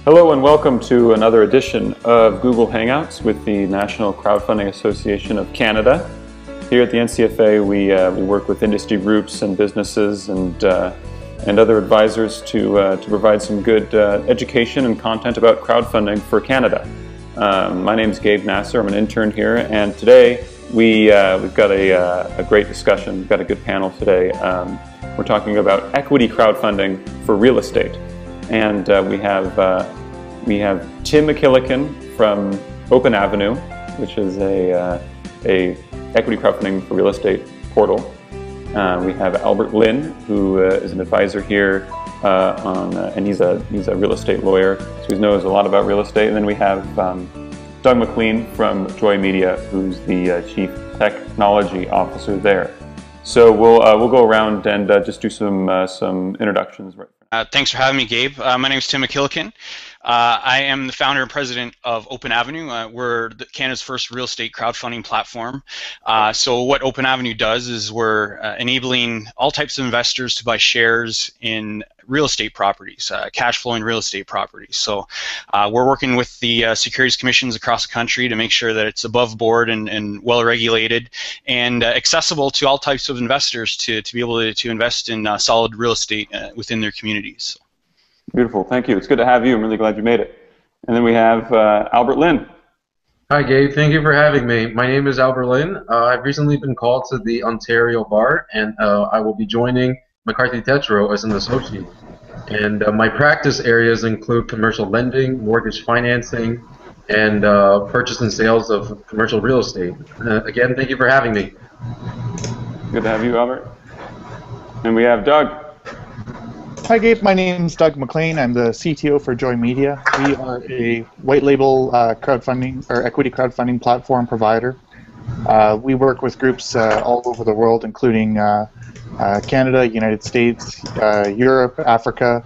Hello and welcome to another edition of Google Hangouts with the National Crowdfunding Association of Canada. Here at the NCFA, we work with industry groups and businesses and other advisors to provide some good education and content about crowdfunding for Canada. My name is Gabe Nasser. I'm an intern here, and today we've got a great discussion. We've got a good panel today. We're talking about equity crowdfunding for real estate. And we have Tim McKillican from Open Avenue, which is a equity crowdfunding for real estate portal. We have Albert Lin, who is an advisor here, and he's a real estate lawyer, so he knows a lot about real estate. And then we have Doug McLean from Joi Media, who's the Chief Technology Officer there. So we'll go around and just do some introductions. Thanks for having me, Gabe. My name is Tim McKillican. I am the founder and president of Open Avenue. We're Canada's first real estate crowdfunding platform. So what Open Avenue does is we're enabling all types of investors to buy shares in real estate properties, cash flowing real estate properties. So we're working with the securities commissions across the country to make sure that it's above board and well regulated and accessible to all types of investors to be able to invest in solid real estate within their communities. Beautiful, thank you. It's good to have you. I'm really glad you made it. And then we have Albert Lin. Hi, Gabe. Thank you for having me. My name is Albert Lin. I've recently been called to the Ontario Bar, and I will be joining McCarthy Tetro as an associate. And my practice areas include commercial lending, mortgage financing, and purchase and sales of commercial real estate. Again, thank you for having me. Good to have you, Albert. And we have Doug. Hi, Gabe. My name is Doug McLean. I'm the CTO for Joi Media. We are a white label crowdfunding or equity crowdfunding platform provider. We work with groups all over the world, including Canada, United States, Europe, Africa.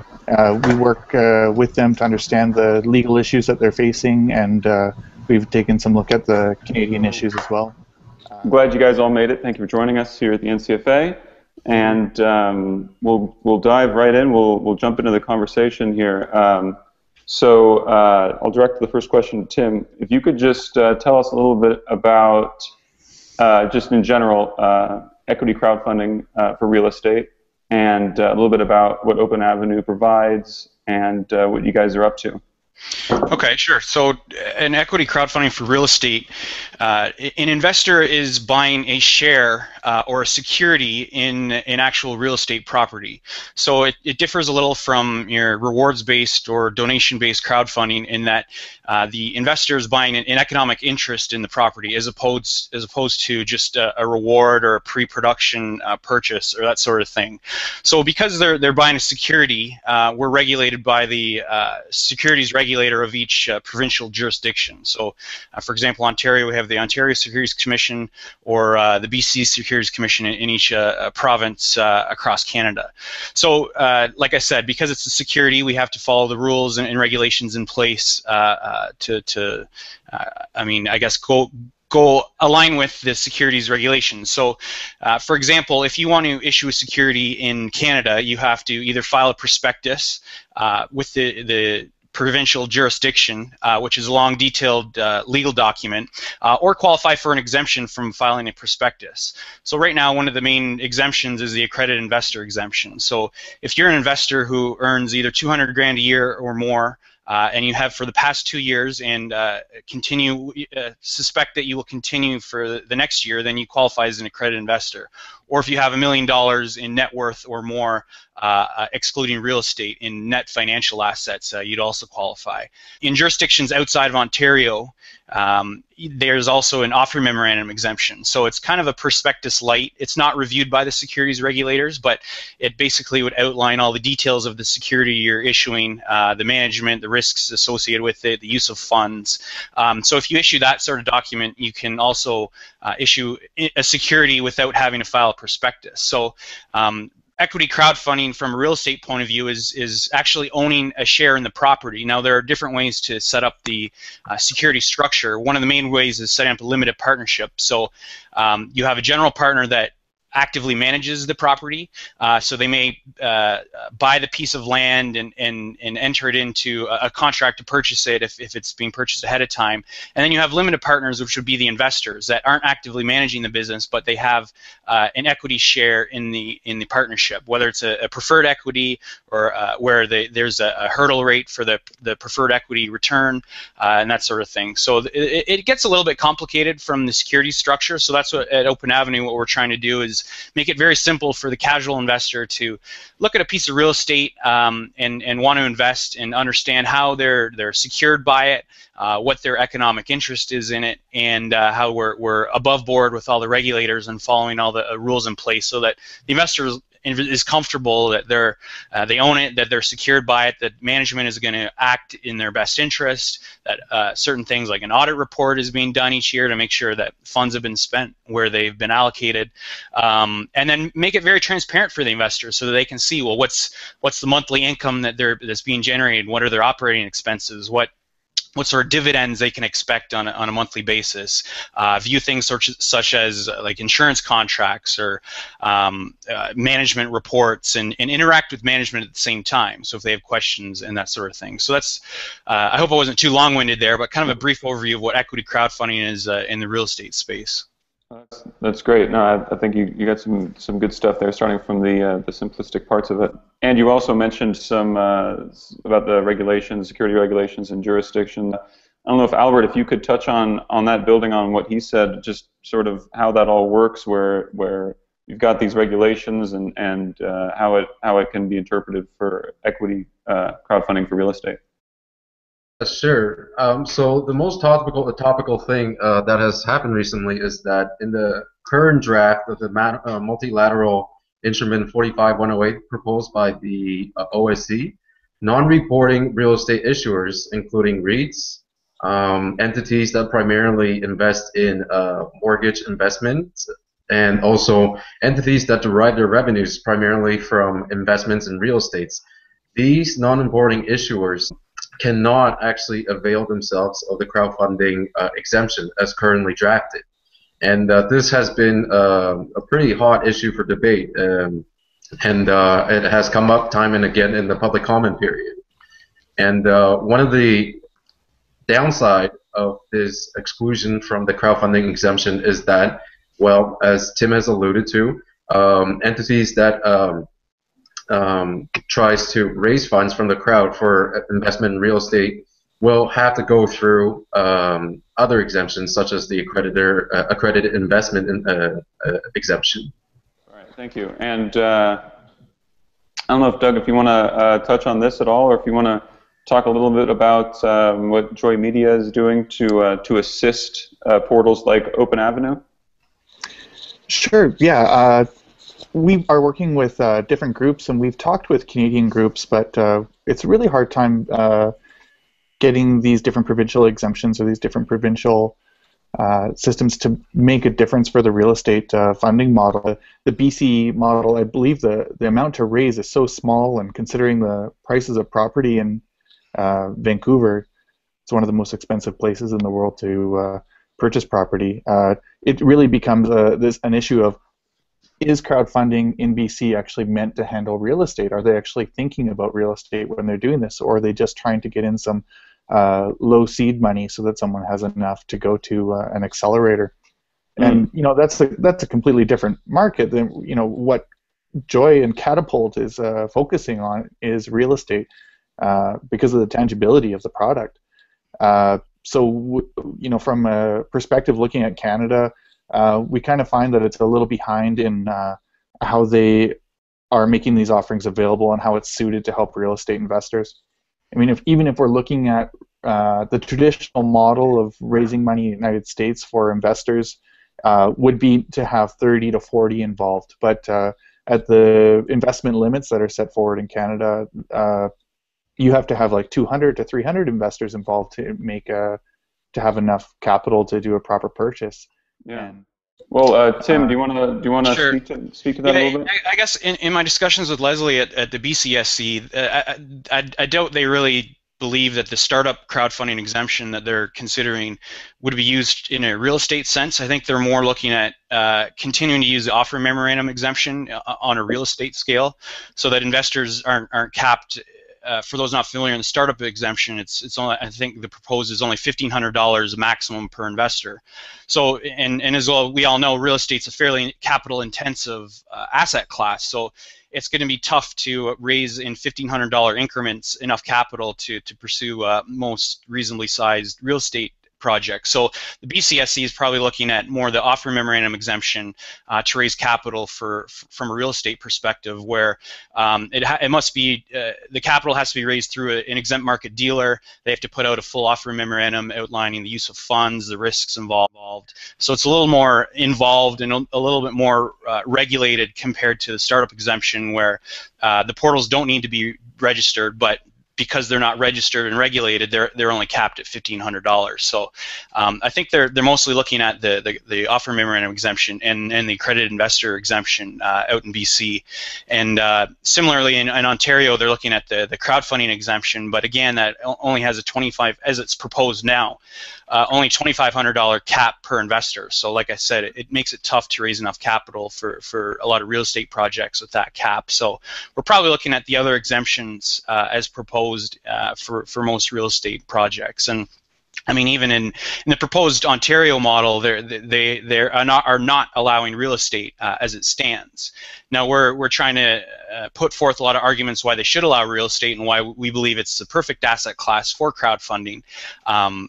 We work with them to understand the legal issues that they're facing, and we've taken some look at the Canadian issues as well. I'm glad you guys all made it. Thank you for joining us here at the NCFA. And we'll dive right in. We'll jump into the conversation here. So I'll direct the first question to Tim. If you could just tell us a little bit about, just in general, equity crowdfunding for real estate, and a little bit about what Open Avenue provides and what you guys are up to. Okay, sure. So an equity crowdfunding for real estate, an investor is buying a share or a security in an actual real estate property. So it differs a little from your rewards-based or donation-based crowdfunding in that the investor is buying an economic interest in the property as opposed to just a reward or a pre-production purchase or that sort of thing. So because they're buying a security, we're regulated by the securities regulator of each provincial jurisdiction. So, for example, Ontario, we have the Ontario Securities Commission or the BC Securities Commission in each province across Canada. So, like I said, because it's a security, we have to follow the rules and regulations in place I guess, go align with the securities regulations. So, for example, if you want to issue a security in Canada, you have to either file a prospectus with the provincial jurisdiction, which is a long, detailed legal document, or qualify for an exemption from filing a prospectus. So right now, one of the main exemptions is the accredited investor exemption. So if you're an investor who earns either 200 grand a year or more, and you have for the past 2 years and suspect that you will continue for the next year, then you qualify as an accredited investor. Or if you have $1 million in net worth or more, excluding real estate in net financial assets, you'd also qualify. In jurisdictions outside of Ontario, there's also an offer memorandum exemption. So it's kind of a prospectus light. It's not reviewed by the securities regulators, but it basically would outline all the details of the security you're issuing, the management, the risks associated with it, the use of funds. So if you issue that sort of document, you can also issue a security without having to file a prospectus. So equity crowdfunding from a real estate point of view is actually owning a share in the property. Now, there are different ways to set up the security structure. One of the main ways is setting up a limited partnership. So you have a general partner that actively manages the property. So they may buy the piece of land and enter it into a contract to purchase it if it's being purchased ahead of time. And then you have limited partners, which would be the investors that aren't actively managing the business, but they have an equity share in the partnership, whether it's a preferred equity or where there's a hurdle rate for the preferred equity return and that sort of thing. So it gets a little bit complicated from the security structure. So that's what at Open Avenue, what we're trying to do is make it very simple for the casual investor to look at a piece of real estate and want to invest and understand how they're secured by it, what their economic interest is in it, and how we're above board with all the regulators and following all the rules in place, so that the investor is comfortable that they own it, that they're secured by it, that management is going to act in their best interest, that certain things like an audit report is being done each year to make sure that funds have been spent where they've been allocated, and then make it very transparent for the investors so that they can see, well, what's the monthly income that's being generated, what are their operating expenses, what sort of dividends they can expect on a monthly basis, view things such as like insurance contracts or management reports, and interact with management at the same time. So if they have questions and that sort of thing. So that's, I hope I wasn't too long-winded there, but kind of a brief overview of what equity crowdfunding is in the real estate space. That's great. No, I think you got some good stuff there, starting from the simplistic parts of it. And you also mentioned some about the regulations, security regulations, and jurisdiction. I don't know if Albert, if you could touch on that, building on what he said, just sort of how that all works, where you've got these regulations and how it can be interpreted for equity crowdfunding for real estate. Sure. So the most topical thing that has happened recently is that in the current draft of the multilateral instrument 45108 proposed by the OSC, non-reporting real estate issuers, including REITs, entities that primarily invest in mortgage investments, and also entities that derive their revenues primarily from investments in real estates. These non-reporting issuers cannot actually avail themselves of the crowdfunding exemption as currently drafted. And this has been a pretty hot issue for debate, and it has come up time and again in the public comment period. And one of the downside of this exclusion from the crowdfunding exemption is that, well, as Tim has alluded to, entities that tries to raise funds from the crowd for investment in real estate will have to go through other exemptions, such as the accredited investment exemption. All right, thank you. And I don't know if Doug, if you want to touch on this at all, or if you want to talk a little bit about what Joi Media is doing to assist portals like Open Avenue. Sure. Yeah. We are working with different groups, and we've talked with Canadian groups, but it's a really hard time getting these different provincial exemptions or these different provincial systems to make a difference for the real estate funding model. The BC model, I believe the amount to raise is so small, and considering the prices of property in Vancouver, it's one of the most expensive places in the world to purchase property. It really becomes an issue of, is crowdfunding in BC actually meant to handle real estate? Are they actually thinking about real estate when they're doing this, or are they just trying to get in some low seed money so that someone has enough to go to an accelerator? And that's a completely different market than what Joi and Katipult is focusing on is real estate because of the tangibility of the product. So from a perspective looking at Canada, we kind of find that it's a little behind in how they are making these offerings available and how it's suited to help real estate investors. I mean, even if we're looking at the traditional model of raising money in the United States for investors would be to have 30 to 40 involved. But at the investment limits that are set forward in Canada, you have to have like 200 to 300 investors involved to have enough capital to do a proper purchase. Yeah. Well, Tim, do you want to sure. speak to that a little bit? I guess in my discussions with Leslie at the BCSC, I doubt they really believe that the startup crowdfunding exemption that they're considering would be used in a real estate sense. I think they're more looking at continuing to use the offer memorandum exemption on a real estate scale, so that investors aren't capped. For those not familiar, in the startup exemption, it's only, I think the proposed is only $1,500 maximum per investor. So, and as well, we all know real estate's a fairly capital-intensive asset class. So, it's going to be tough to raise in $1,500 increments enough capital to pursue most reasonably sized real estate projects. So the BCSC is probably looking at more the offer memorandum exemption to raise capital from a real estate perspective, where it must be the capital has to be raised through an exempt market dealer. They have to put out a full offer memorandum outlining the use of funds, the risks involved. So it's a little more involved and a little bit more regulated compared to the startup exemption, where the portals don't need to be registered, but because they're not registered and regulated, they're only capped at $1,500. So I think they're mostly looking at the offer memorandum exemption and the accredited investor exemption out in BC, and similarly in Ontario they're looking at the crowdfunding exemption, but again that only has a 25, as it's proposed now, only $2,500 cap per investor. So like I said, it makes it tough to raise enough capital for a lot of real estate projects with that cap. So we're probably looking at the other exemptions as proposed for most real estate projects. And I mean, even in the proposed Ontario model, they are not allowing real estate as it stands. Now we're trying to put forth a lot of arguments why they should allow real estate and why we believe it's the perfect asset class for crowdfunding,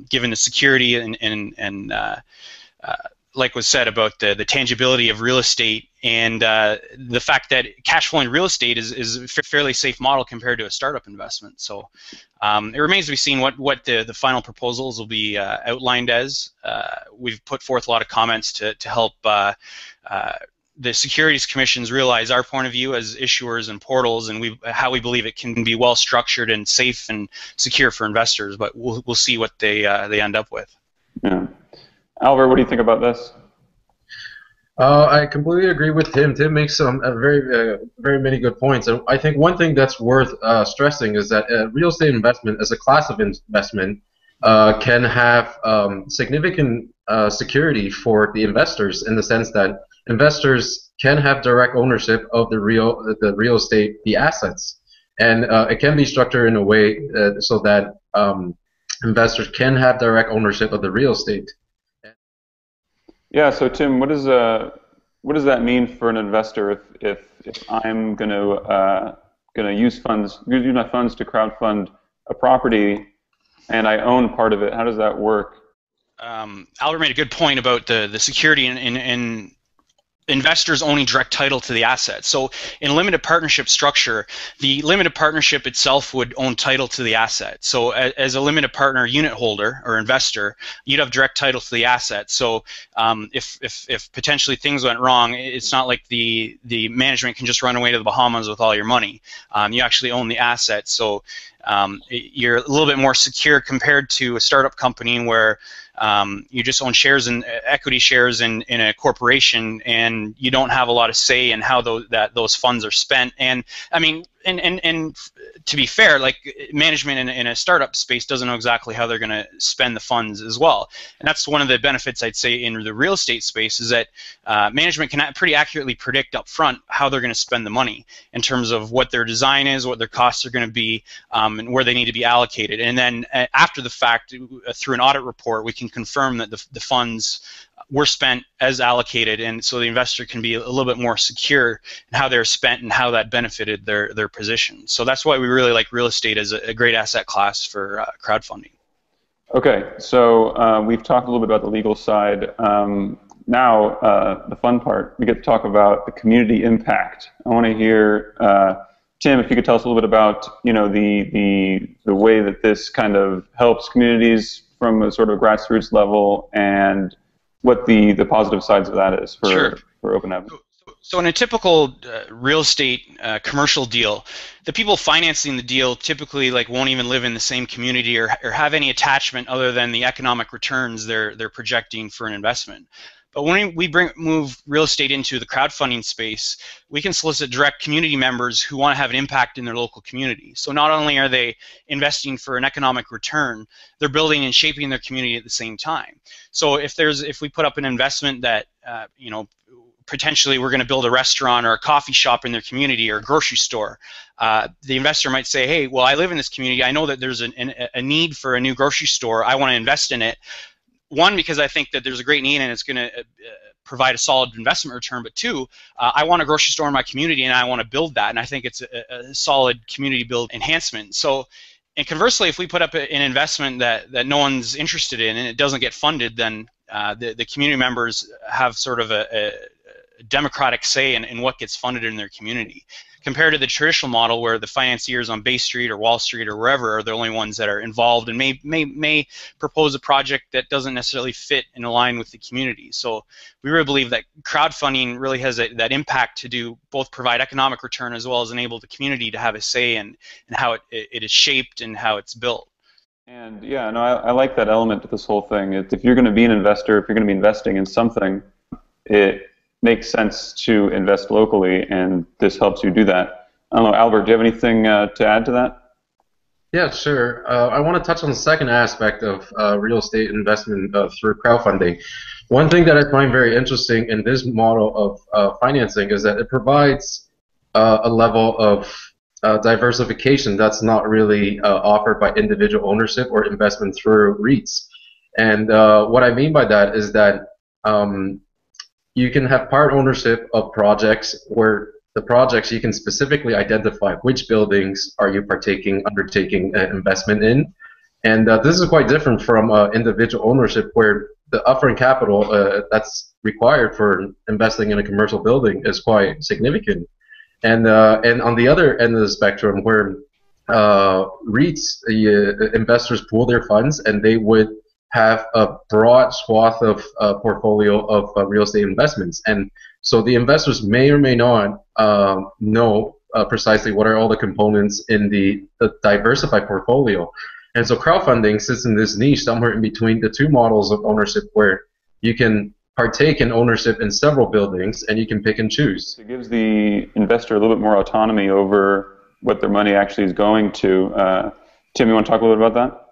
given the security and like was said about the tangibility of real estate, and the fact that cash flowing real estate is a fairly safe model compared to a startup investment. So it remains to be seen what the final proposals will be outlined as. We've put forth a lot of comments to help the Securities Commissions realize our point of view as issuers and portals, and how we believe it can be well structured and safe and secure for investors. But we'll see what they end up with. Yeah. Albert, what do you think about this? I completely agree with Tim. Tim makes some very many good points. And I think one thing that's worth stressing is that real estate investment as a class of investment can have significant security for the investors, in the sense that investors can have direct ownership of the real estate, the assets, and it can be structured in a way so that investors can have direct ownership of the real estate. Yeah. So Tim, what does that mean for an investor if I'm going to use my funds to crowdfund a property and I own part of it? How does that work? Albert made a good point about the security in investors owning direct title to the asset. So in a limited partnership structure, the limited partnership itself would own title to the asset. So as a limited partner unit holder or investor, you'd have direct title to the asset. So if potentially things went wrong, it's not like the management can just run away to the Bahamas with all your money. You actually own the asset. So you're a little bit more secure compared to a startup company where you just own shares and equity shares in a corporation, and you don't have a lot of say in how those funds are spent. And I mean, and to be fair, like management in a startup space doesn't know exactly how they're going to spend the funds as well. And that's one of the benefits I'd say in the real estate space, is that management can pretty accurately predict up front how they're going to spend the money in terms of what their design is, what their costs are going to be, and where they need to be allocated. And then after the fact, through an audit report, we can confirm that the funds were spent as allocated, and so the investor can be a little bit more secure in how they're spent and how that benefited their position. So that's why we really like real estate as a great asset class for crowdfunding. Okay, so we've talked a little bit about the legal side. Now the fun part, we get to talk about the community impact. I want to hear, Tim, if you could tell us a little bit about the way that this kind of helps communities from a sort of grassroots level, and what the positive sides of that is for Open Avenue. So in a typical real estate commercial deal, the people financing the deal typically won't even live in the same community or have any attachment other than the economic returns they're projecting for an investment. But when we move real estate into the crowdfunding space, we can solicit direct community members who want to have an impact in their local community. So not only are they investing for an economic return, they're building and shaping their community at the same time. So if we put up an investment that potentially we're going to build a restaurant or a coffee shop in their community or a grocery store, the investor might say, hey, well, I live in this community. I know that there's a need for a new grocery store. I want to invest in it. One, because I think that there's a great need and it's going to provide a solid investment return. But two, I want a grocery store in my community and I want to build that. And I think it's a solid community build enhancement. So, and conversely, if we put up an investment that no one's interested in and it doesn't get funded, then the community members have sort of a democratic say in what gets funded in their community, compared to the traditional model where the financiers on Bay Street or Wall Street or wherever are the only ones that are involved and may propose a project that doesn't necessarily fit and align with the community. So we really believe that crowdfunding really has that impact to both provide economic return as well as enable the community to have a say in how it is shaped and how it's built. And yeah, no, I like that element to this whole thing. If you're going to be an investor, if you're going to be investing in something, it makes sense to invest locally, and this helps you do that. I don't know, Albert, do you have anything to add to that? Yeah, sure. I want to touch on the second aspect of real estate investment through crowdfunding. One thing that I find very interesting in this model of financing is that it provides a level of diversification that's not really offered by individual ownership or investment through REITs. And what I mean by that is that you can have part ownership of projects where the projects you can specifically identify which buildings are you undertaking an investment in. And this is quite different from individual ownership where the upfront capital that's required for investing in a commercial building is quite significant. And on the other end of the spectrum where REITs, investors pool their funds and they would have a broad swath of portfolio of real estate investments. And so the investors may or may not know precisely what are all the components in the diversified portfolio. And so crowdfunding sits in this niche somewhere in between the two models of ownership where you can partake in ownership in several buildings and you can pick and choose. It gives the investor a little bit more autonomy over what their money actually is going to. Tim, you want to talk a little bit about that?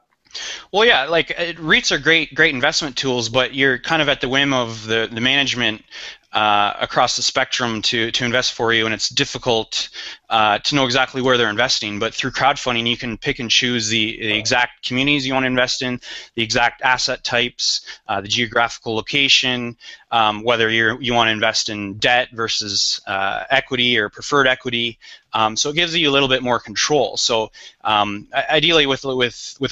Well, yeah, like REITs are great investment tools, but you're kind of at the whim of the management across the spectrum to invest for you, and it's difficult to know exactly where they're investing. But through crowdfunding, you can pick and choose the exact communities you want to invest in, the exact asset types, the geographical location, whether you want to invest in debt versus equity or preferred equity. So it gives you a little bit more control. So ideally with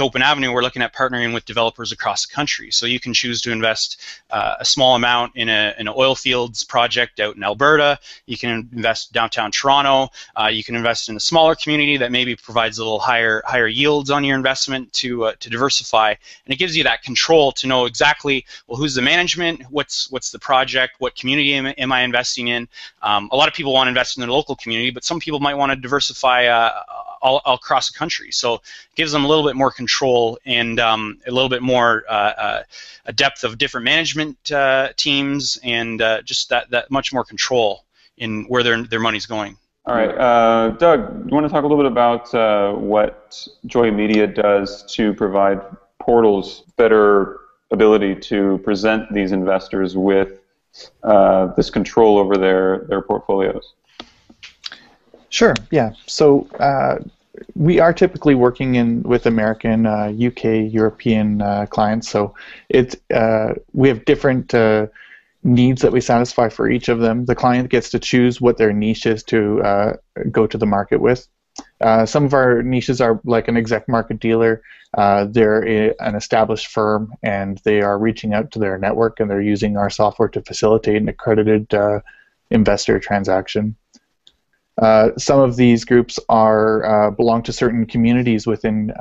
Open Avenue, we're looking at partnering with developers across the country. So you can choose to invest a small amount in an oil fields project out in Alberta. You can invest downtown Toronto. You can invest in a smaller community that maybe provides a little higher yields on your investment to diversify. And it gives you that control to know exactly, well, who's the management, what's the project, what community am I investing in. A lot of people want to invest in their local community, but some people might want to diversify all across the country. So it gives them a little bit more control and a little bit more a depth of different management teams and just that much more control in where their money's going. All right, Doug, you want to talk a little bit about what Joi Media does to provide portals better ability to present these investors with this control over their portfolios? Sure, yeah. So we are typically working with American, UK, European clients. So we have different needs that we satisfy for each of them. The client gets to choose what their niche is to go to the market with. Some of our niches are like an exec market dealer. They're an established firm, and they are reaching out to their network, and they're using our software to facilitate an accredited investor transaction. Some of these groups belong to certain communities within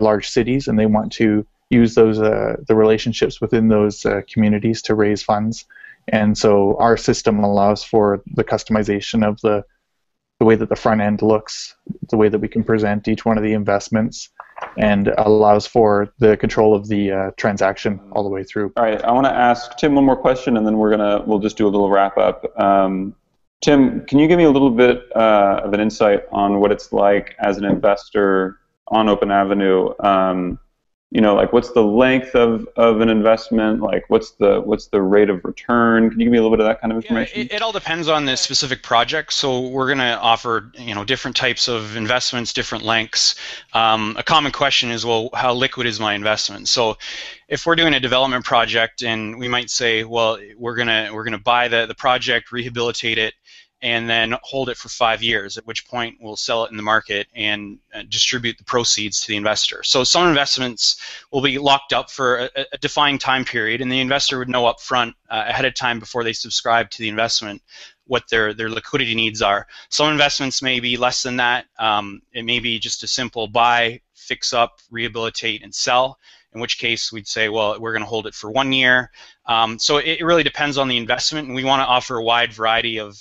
large cities, and they want to use those the relationships within those communities to raise funds. And so our system allows for the customization of the way that the front end looks, the way that we can present each one of the investments, and allows for the control of the transaction all the way through. All right, I want to ask Tim one more question, and then we'll just do a little wrap up. Tim, can you give me a little bit of an insight on what it's like as an investor on Open Avenue? You know, like what's the length of an investment? Like what's the rate of return? Can you give me a little bit of that kind of information? Yeah, it all depends on the specific project. So we're going to offer, you know, different types of investments, different lengths. A common question is, well, how liquid is my investment? So if we're doing a development project, and we might say, well, we're gonna buy the project, rehabilitate it, and then hold it for 5 years, at which point we'll sell it in the market and distribute the proceeds to the investor. So some investments will be locked up for a defined time period, and the investor would know up front, ahead of time before they subscribe to the investment, what their liquidity needs are. Some investments may be less than that. It may be just a simple buy, fix up, rehabilitate, and sell, in which case we'd say, well, we're going to hold it for 1 year. So it really depends on the investment, and we want to offer a wide variety of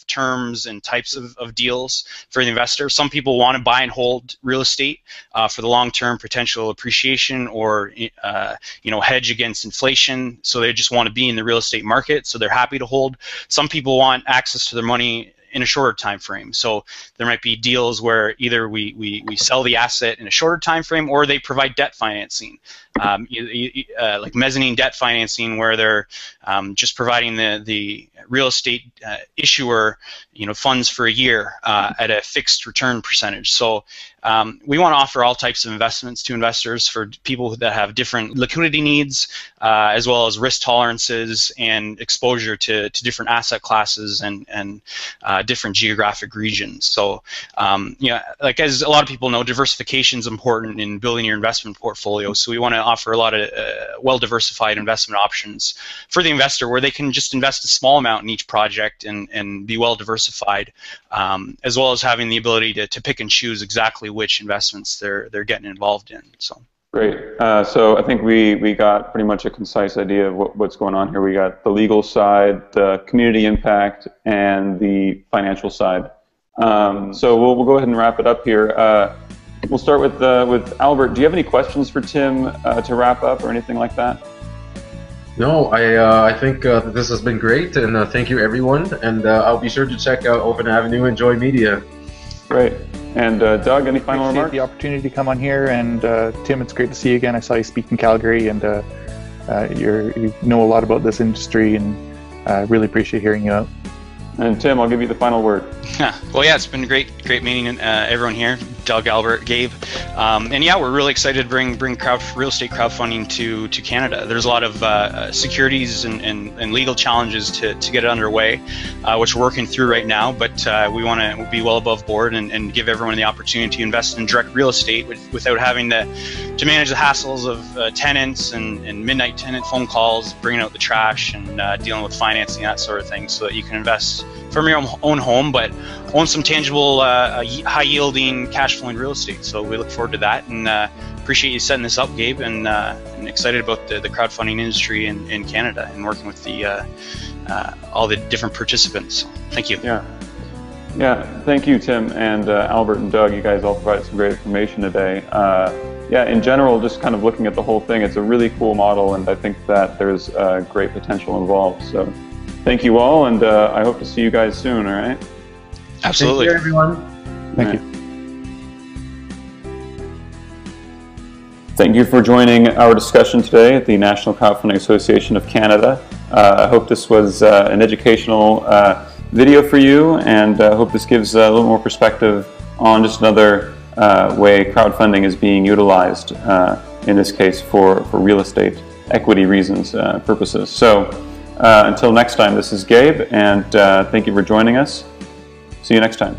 terms and types of deals for the investor. Some people want to buy and hold real estate for the long-term potential appreciation, or you know, hedge against inflation. So they just want to be in the real estate market, so they're happy to hold. Some people want access to their money in a shorter time frame. So there might be deals where either we sell the asset in a shorter time frame, or they provide debt financing, like mezzanine debt financing, where they're just providing the real estate issuer, you know, funds for a year at a fixed return percentage. So we want to offer all types of investments to investors, for people that have different liquidity needs, as well as risk tolerances and exposure to different asset classes and different geographic regions. So yeah, like as a lot of people know, diversification is important in building your investment portfolio. So we want to offer a lot of well-diversified investment options for the investor, where they can just invest a small amount in each project and be well-diversified, as well as having the ability to pick and choose exactly which investments they're getting involved in. So great. So I think we got pretty much a concise idea of what's going on here. We got the legal side, the community impact, and the financial side. So we'll go ahead and wrap it up here. We'll start with Albert. Do you have any questions for Tim to wrap up, or anything like that? No, I think this has been great, and thank you everyone. And I'll be sure to check out Open Avenue and Joi Media. Great. And Doug, any final remarks? The opportunity to come on here, and Tim, it's great to see you again. I saw you speak in Calgary, and you know a lot about this industry, and really appreciate hearing you out. And Tim, I'll give you the final word. Well, yeah, it's been great meeting everyone here, Doug, Albert, Gabe, and yeah, we're really excited to bring real estate crowdfunding to Canada. There's a lot of securities and legal challenges to get it underway, which we're working through right now. But we want to be well above board and give everyone the opportunity to invest in direct real estate without having to manage the hassles of tenants and midnight tenant phone calls, bringing out the trash, and dealing with financing, that sort of thing, so that you can invest from your own home, but own some tangible, high-yielding, cash-flowing real estate. So we look forward to that, and appreciate you setting this up, Gabe, and excited about the crowdfunding industry in Canada and working with all the different participants. So, thank you. Yeah, thank you, Tim, and Albert and Doug. You guys all provided some great information today. Yeah, in general, just kind of looking at the whole thing, it's a really cool model, and I think that there's great potential involved. So thank you all, and I hope to see you guys soon, all right? Absolutely. Thank you, everyone. Thank you. Thank you for joining our discussion today at the National Crowdfunding Association of Canada. I hope this was an educational video for you, and I hope this gives a little more perspective on just another way crowdfunding is being utilized, in this case for real estate equity reasons, purposes. So until next time, this is Gabe, and thank you for joining us. See you next time.